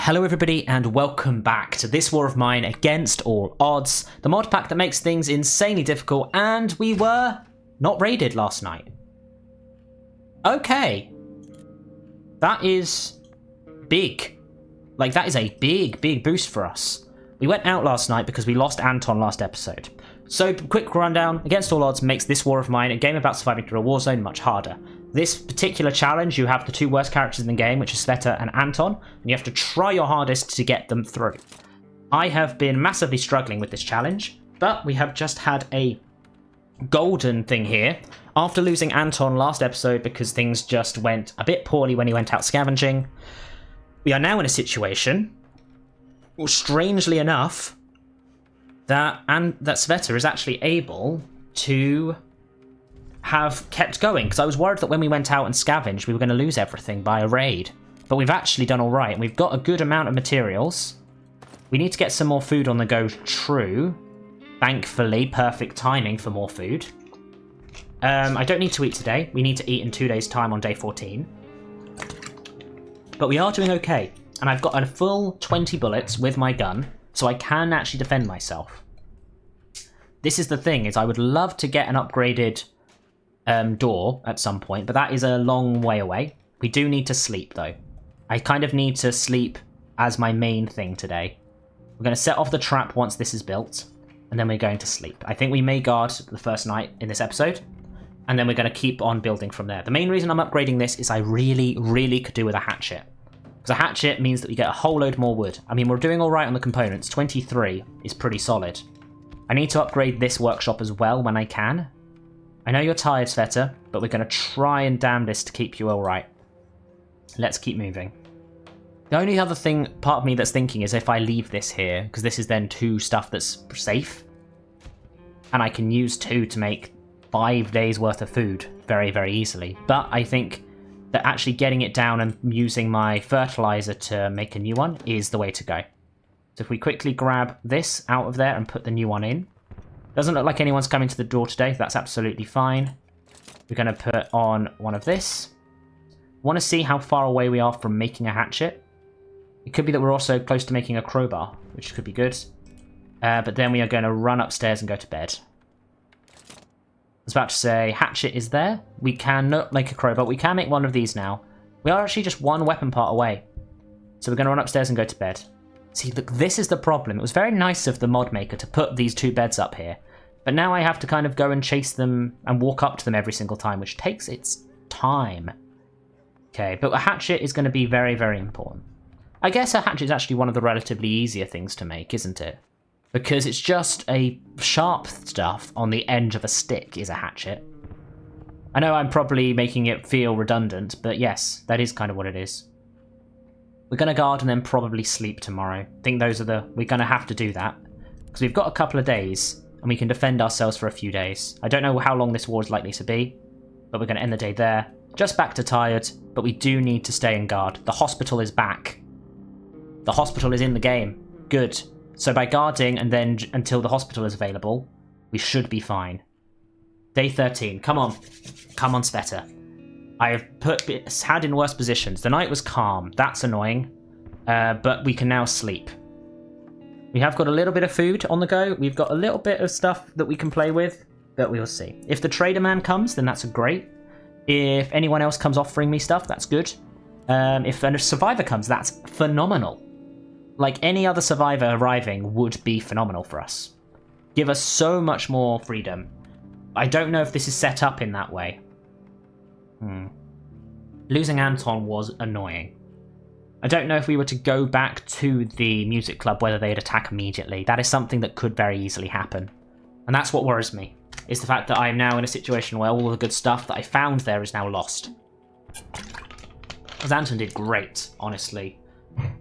Hello everybody and welcome back to this war of mine against all odds, the mod pack that makes things insanely difficult, and we were not raided last night. Okay. That is big. Like, that is a big boost for us. We went out last night because we lost Anton last episode. So, quick rundown, against all odds makes this war of mine, a game about surviving through a war zone, much harder. This particular challenge, you have the two worst characters in the game, which is Cveta and Anton, and you have to try your hardest to get them through. I have been massively struggling with this challenge, but we have just had a golden thing here. After losing Anton last episode because things just went a bit poorly when he went out scavenging, we are now in a situation, strangely enough, that Cveta is actually able to have kept going, because I was worried that when we went out and scavenged we were going to lose everything by a raid, but we've actually done all right and we've got a good amount of materials. We need to get some more food on the go, true. Thankfully, perfect timing for more food. I don't need to eat today. We need to eat in 2 days time on day 14, but we are doing okay, and I've got a full 20 bullets with my gun, so I can actually defend myself. This is the thing, is I would love to get an upgraded door at some point, but that is a long way away. We do need to sleep though. I kind of need to sleep as my main thing today. We're going to set off the trap once this is built, and then we're going to sleep. I think we may guard the first night in this episode, and then we're going to keep on building from there. The main reason I'm upgrading this is I really could do with a hatchet, because a hatchet means that we get a whole load more wood. I mean, we're doing all right on the components. 23 is pretty solid. I need to upgrade this workshop as well when I can. I know you're tired, Cveta, but we're going to try and damn this to keep you all right. Let's keep moving. The only other thing, part of me that's thinking, is if I leave this here, because this is then 2 stuff that's safe, and I can use 2 to make 5 days worth of food very easily. But I think that actually getting it down and using my fertilizer to make a new one is the way to go. So if we quickly grab this out of there and put the new one in. Doesn't look like anyone's coming to the door today. That's absolutely fine. We're going to put on one of this. Want to see how far away we are from making a hatchet. It could be that we're also close to making a crowbar, which could be good. But then we are going to run upstairs and go to bed. I was about to say, hatchet is there. We cannot make a crowbar. We can make one of these now. We are actually just one weapon part away. So we're going to run upstairs and go to bed. See, look, this is the problem. It was very nice of the mod maker to put these 2 beds up here. But now I have to kind of go and chase them and walk up to them every single time, which takes its time. Okay, but a hatchet is going to be very important. I guess a hatchet is actually one of the relatively easier things to make, isn't it? Because it's just a sharp stuff on the edge of a stick is a hatchet. I know I'm probably making it feel redundant, but yes, that is kind of what it is. We're going to guard and then probably sleep tomorrow. I think those are we're going to have to do that. Because we've got a couple of days, and we can defend ourselves for a few days. I don't know how long this war is likely to be, but we're going to end the day there. Just back to tired, but we do need to stay and guard. The hospital is back. The hospital is in the game. Good. So by guarding and then until the hospital is available, we should be fine. Day 13. Come on. Come on, Cveta. I have had in worse positions. The night was calm. That's annoying. But we can now sleep. We have got a little bit of food on the go. We've got a little bit of stuff that we can play with, but we'll see. If the trader man comes, then that's great. If anyone else comes offering me stuff, that's good. If a survivor comes, that's phenomenal. Like, any other survivor arriving would be phenomenal for us. Give us so much more freedom. I don't know if this is set up in that way. Losing Anton was annoying. I don't know if we were to go back to the music club, whether they'd attack immediately. That is something that could very easily happen. And that's what worries me, is the fact that I am now in a situation where all the good stuff that I found there is now lost. Because Anton did great, honestly.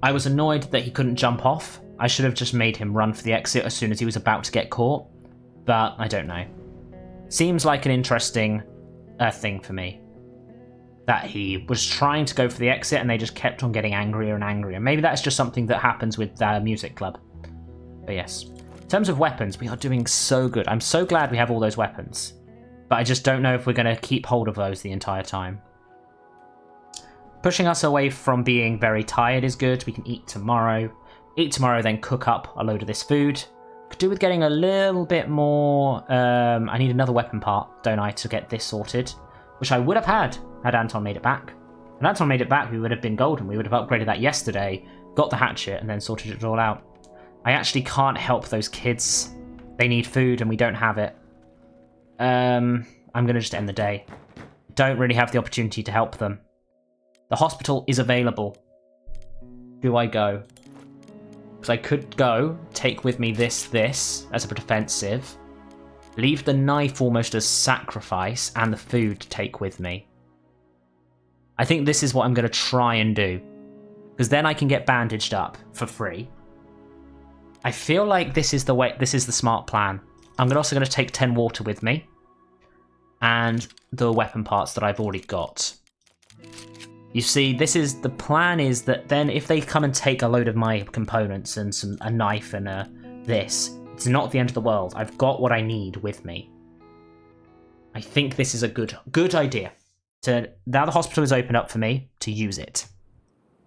I was annoyed that he couldn't jump off. I should have just made him run for the exit as soon as he was about to get caught. But I don't know. Seems like an interesting thing for me. That he was trying to go for the exit and they just kept on getting angrier and angrier. Maybe that's just something that happens with the music club. But yes. In terms of weapons, we are doing so good. I'm so glad we have all those weapons. But I just don't know if we're going to keep hold of those the entire time. Pushing us away from being very tired is good. We can eat tomorrow. Eat tomorrow, then cook up a load of this food. Could do with getting a little bit more... I need another weapon part, don't I, to get this sorted. Which I would have had Anton made it back. If Anton made it back, we would have been golden. We would have upgraded that yesterday, got the hatchet, and then sorted it all out. I actually can't help those kids. They need food, and we don't have it. I'm going to just end the day. Don't really have the opportunity to help them. The hospital is available. Do I go? Because I could go, take with me this as a defensive, leave the knife almost as sacrifice, and the food to take with me. I think this is what I'm going to try and do. Because then I can get bandaged up for free. I feel like this is the smart plan. I'm also going to take 10 water with me. And the weapon parts that I've already got. You see, the plan is that then if they come and take a load of my components and a knife and this, it's not the end of the world. I've got what I need with me. I think this is a good idea. Now the hospital is open up for me to use it.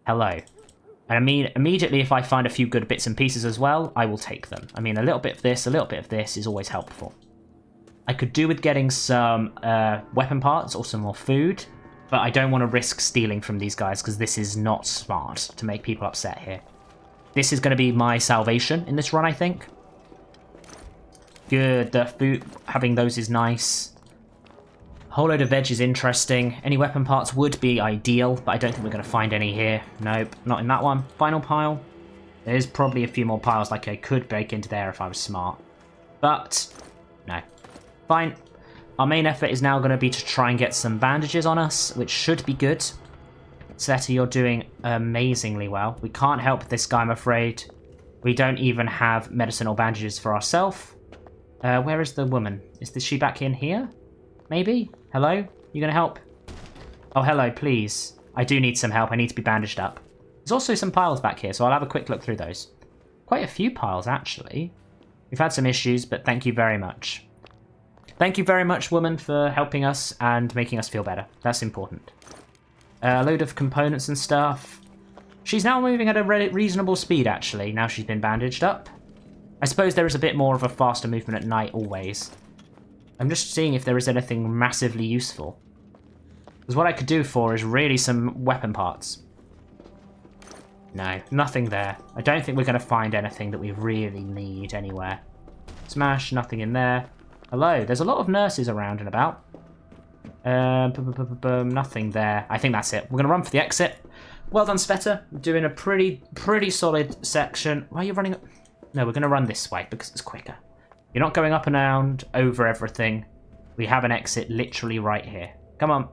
Hello. And I mean, immediately if I find a few good bits and pieces as well, I will take them. I mean, a little bit of this, a little bit of this is always helpful. I could do with getting some weapon parts or some more food. But I don't want to risk stealing from these guys because this is not smart to make people upset here. This is going to be my salvation in this run, I think. Good, the food, having those is nice. A whole load of veg is interesting. Any weapon parts would be ideal, but I don't think we're going to find any here. Nope, not in that one. Final pile. There's probably a few more piles like I could break into there if I was smart. But, no. Fine. Our main effort is now going to be to try and get some bandages on us, which should be good. Cveta, you're doing amazingly well. We can't help this guy, I'm afraid. We don't even have medicine or bandages for ourselves. Where is the woman? Is she back in here? Maybe? Hello? You going to help? Oh, hello, please. I do need some help. I need to be bandaged up. There's also some piles back here, so I'll have a quick look through those. Quite a few piles, actually. We've had some issues, but thank you very much. Thank you very much, woman, for helping us and making us feel better. That's important. A load of components and stuff. She's now moving at a reasonable speed, actually, now she's been bandaged up. I suppose there is a bit more of a faster movement at night, always. I'm just seeing if there is anything massively useful. Because what I could do for is really some weapon parts. No, nothing there. I don't think we're going to find anything that we really need anywhere. Smash, nothing in there. Hello, there's a lot of nurses around and about. Nothing there. I think that's it. We're going to run for the exit. Well done, Cveta. Doing a pretty solid section. Why are you running up? No, we're going to run this way because it's quicker. You're not going up and around over everything. We have an exit literally right here. Come on.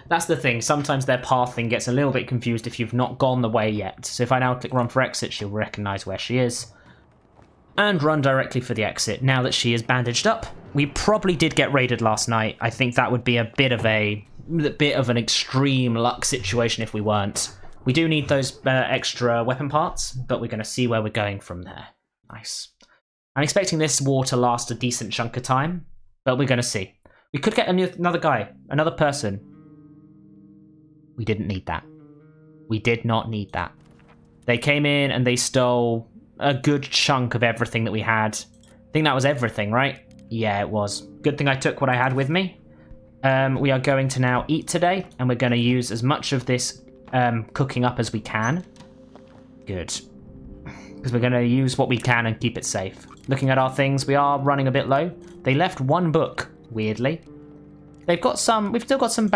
That's the thing. Sometimes their pathing gets a little bit confused if you've not gone the way yet. So if I now click run for exit, she'll recognize where she is. And run directly for the exit now that she is bandaged up. We probably did get raided last night. I think that would be a bit of an extreme luck situation if we weren't. We do need those extra weapon parts, but we're going to see where we're going from there. Nice. I'm expecting this war to last a decent chunk of time, but we're going to see. We could get another guy, another person. We didn't need that. We did not need that. They came in and they stole a good chunk of everything that we had. I think that was everything, right? Yeah, it was. Good thing I took what I had with me. We are going to now eat today, and we're going to use as much of this cooking up as we can. Good. Because we're going to use what we can and keep it safe. Looking at our things, we are running a bit low. They left one book, weirdly. We've still got some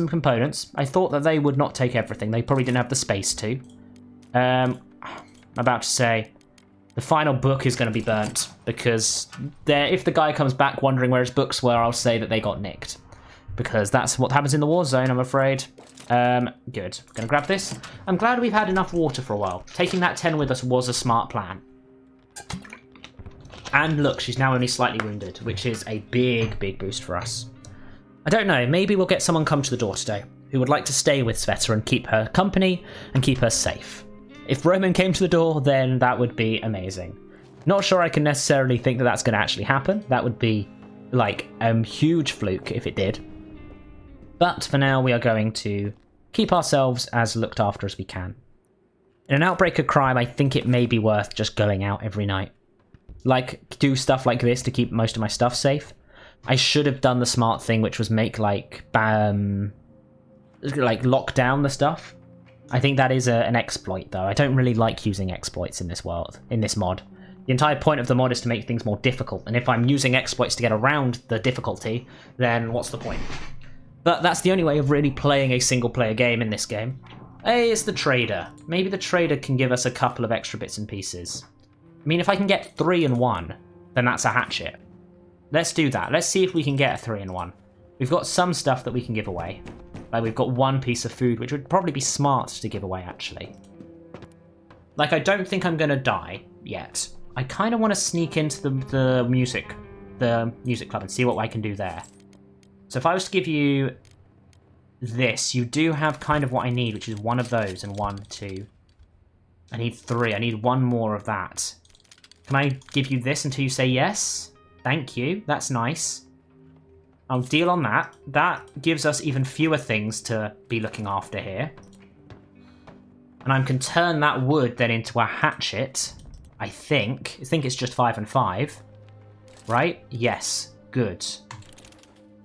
components. I thought that they would not take everything. They probably didn't have the space to. I'm about to say, the final book is going to be burnt, because if the guy comes back wondering where his books were, I'll say that they got nicked. Because that's what happens in the warzone, I'm afraid. Good. Gonna grab this. I'm glad we've had enough water for a while. Taking that 10 with us was a smart plan. And look, she's now only slightly wounded, which is a big boost for us. I don't know, maybe we'll get someone come to the door today who would like to stay with Cveta and keep her company and keep her safe. If Roman came to the door, then that would be amazing. Not sure I can necessarily think that that's going to actually happen. That would be like a huge fluke if it did. But for now, we are going to keep ourselves as looked after as we can. In an outbreak of crime, I think it may be worth just going out every night. Like, do stuff like this to keep most of my stuff safe. I should have done the smart thing, which was make, like lock down the stuff. I think that is an exploit, though. I don't really like using exploits in this world, in this mod. The entire point of the mod is to make things more difficult, and if I'm using exploits to get around the difficulty, then what's the point? But that's the only way of really playing a single-player game in this game. Hey, it's the trader. Maybe the trader can give us a couple of extra bits and pieces. I mean, if I can get 3 in 1, then that's a hatchet. Let's do that. Let's see if we can get a 3 in 1. We've got some stuff that we can give away. Like, we've got 1 piece of food, which would probably be smart to give away, actually. Like, I don't think I'm going to die yet. I kind of want to sneak into the music club and see what I can do there. So if I was to give you this, you do have kind of what I need, which is 1 of those and 1, 2. I need 3. I need 1 more of that. Can I give you this until you say yes? Thank you. That's nice. I'll deal on that. That gives us even fewer things to be looking after here. And I can turn that wood then into a hatchet, I think. I think it's just 5 and 5. Right? Yes. Good.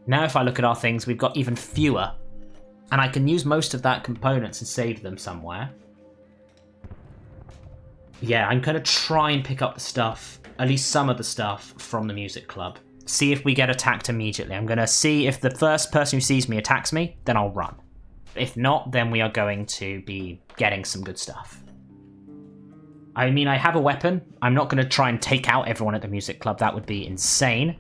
Now if I look at our things, we've got even fewer. And I can use most of that components and save them somewhere. Yeah, I'm going to try and pick up the stuff, at least some of the stuff, from the music club. See if we get attacked immediately. I'm going to see if the first person who sees me attacks me, then I'll run. If not, then we are going to be getting some good stuff. I mean, I have a weapon. I'm not going to try and take out everyone at the music club. That would be insane.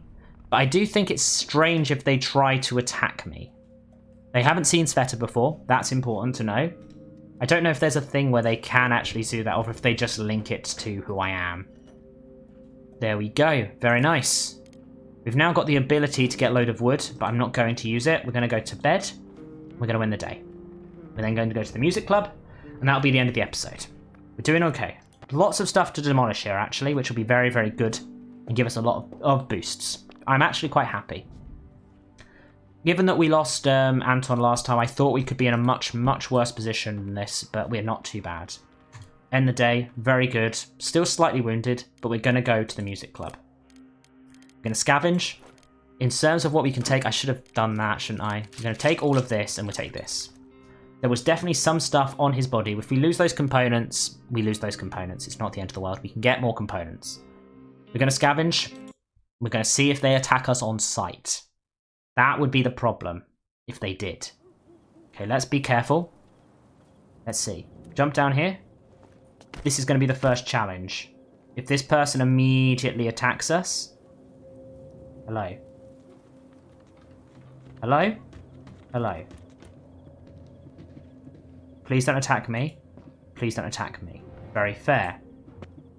But I do think it's strange if they try to attack me. They haven't seen Cveta before. That's important to know. I don't know if there's a thing where they can actually do that, or if they just link it to who I am. There we go. Very nice. We've now got the ability to get a load of wood, but I'm not going to use it. We're going to go to bed. We're going to win the day. We're then going to go to the music club, and that'll be the end of the episode. We're doing okay. Lots of stuff to demolish here, actually, which will be very, very good and give us a lot of boosts. I'm actually quite happy. Given that we lost Anton last time, I thought we could be in a much, much worse position than this, but we're not too bad. End the day, very good. Still slightly wounded, but we're going to go to the music club. We're going to scavenge. In terms of what we can take, I should have done that, shouldn't I? We're going to take all of this, and we'll take this. There was definitely some stuff on his body. If we lose those components, we lose those components. It's not the end of the world. We can get more components. We're going to scavenge. We're going to see if they attack us on sight. That would be the problem, if they did. Okay, let's be careful. Let's see. Jump down here. This is going to be the first challenge. If this person immediately attacks us... Hello? Hello? Hello? Please don't attack me. Please don't attack me. Very fair.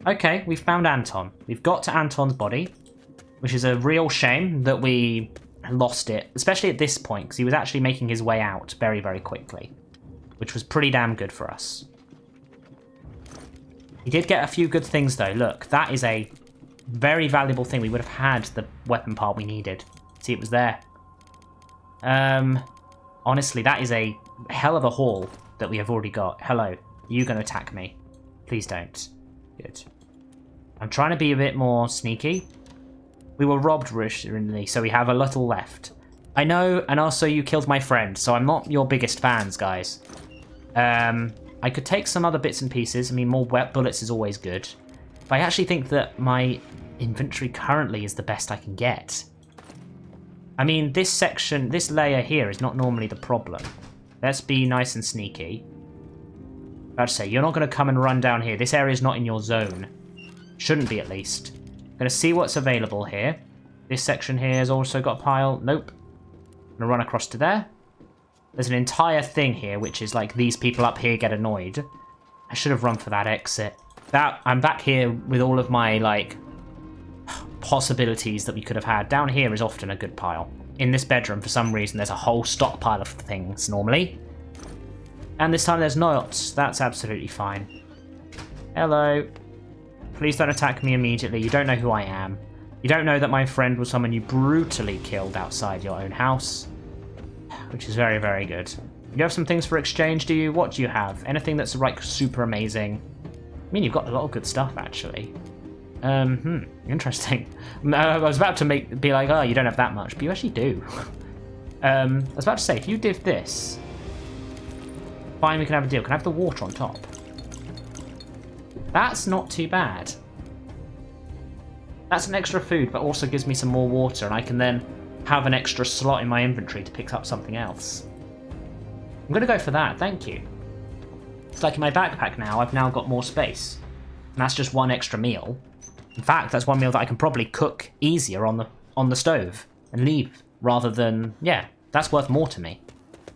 Okay, we've found Anton. We've got to Anton's body, which is a real shame that we lost it, especially at this point, because he was actually making his way out very, very quickly, which was pretty damn good for us. He did get a few good things, though. Look, that is a very valuable thing. We would have had the weapon part we needed. See, it was there. Honestly, that is a hell of a haul that we have already got. Hello. Are you going to attack me? Please don't. Good. I'm trying to be a bit more sneaky. We were robbed originally, so we have a little left. I know, and also you killed my friend, so I'm not your biggest fans, guys. I could take some other bits and pieces. I mean, more wet bullets is always good. But I actually think that my inventory currently is the best I can get. I mean, this section, this layer here is not normally the problem. Let's be nice and sneaky. About to say, you're not going to come and run down here. This area is not in your zone. Shouldn't be, at least. Going to see what's available here. This section here has also got a pile. Nope. Going to run across to there. There's an entire thing here, which is like these people up here get annoyed. I should have run for that exit. I'm back here with all of my, like, possibilities that we could have had. Down here is often a good pile. In this bedroom, for some reason, there's a whole stockpile of things, normally. And this time there's not. That's absolutely fine. Hello. Please don't attack me immediately. You don't know who I am. You don't know that my friend was someone you brutally killed outside your own house. which is very, very good. You have some things for exchange, do you? What do you have? Anything that's like super amazing? I mean, you've got a lot of good stuff, actually. Interesting. I was about to be like, oh, you don't have that much, but you actually do. I was about to say, if you did this, fine, we can have a deal. Can I have the water on top? That's not too bad. That's an extra food, but also gives me some more water, and I can then have an extra slot in my inventory to pick up something else. I'm going to go for that, thank you. It's like in my backpack now, I've now got more space. And that's just one extra meal. In fact, that's one meal that I can probably cook easier on the stove and leave, rather than, yeah, that's worth more to me.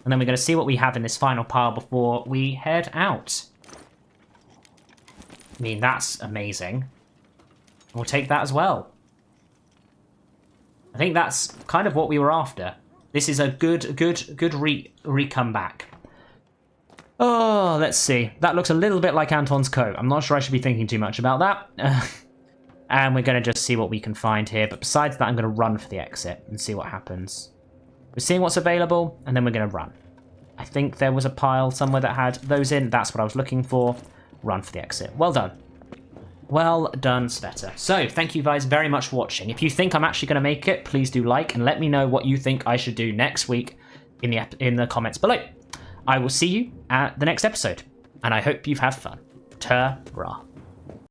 And then we're going to see what we have in this final pile before we head out. I mean, that's amazing. We'll take that as well. I think that's kind of what we were after. This is a good re-come back. Oh, let's see. That looks a little bit like Anton's coat. I'm not sure I should be thinking too much about that. And we're going to just see what we can find here. But besides that, I'm going to run for the exit and see what happens. We're seeing what's available, and then we're going to run. I think there was a pile somewhere that had those in. That's what I was looking for. Run for the exit. Well done. Well done, Cveta. So, thank you guys very much for watching. If you think I'm actually going to make it, please do like and let me know what you think I should do next week in the comments below. I will see you at the next episode, and I hope you've had fun. Ta-ra.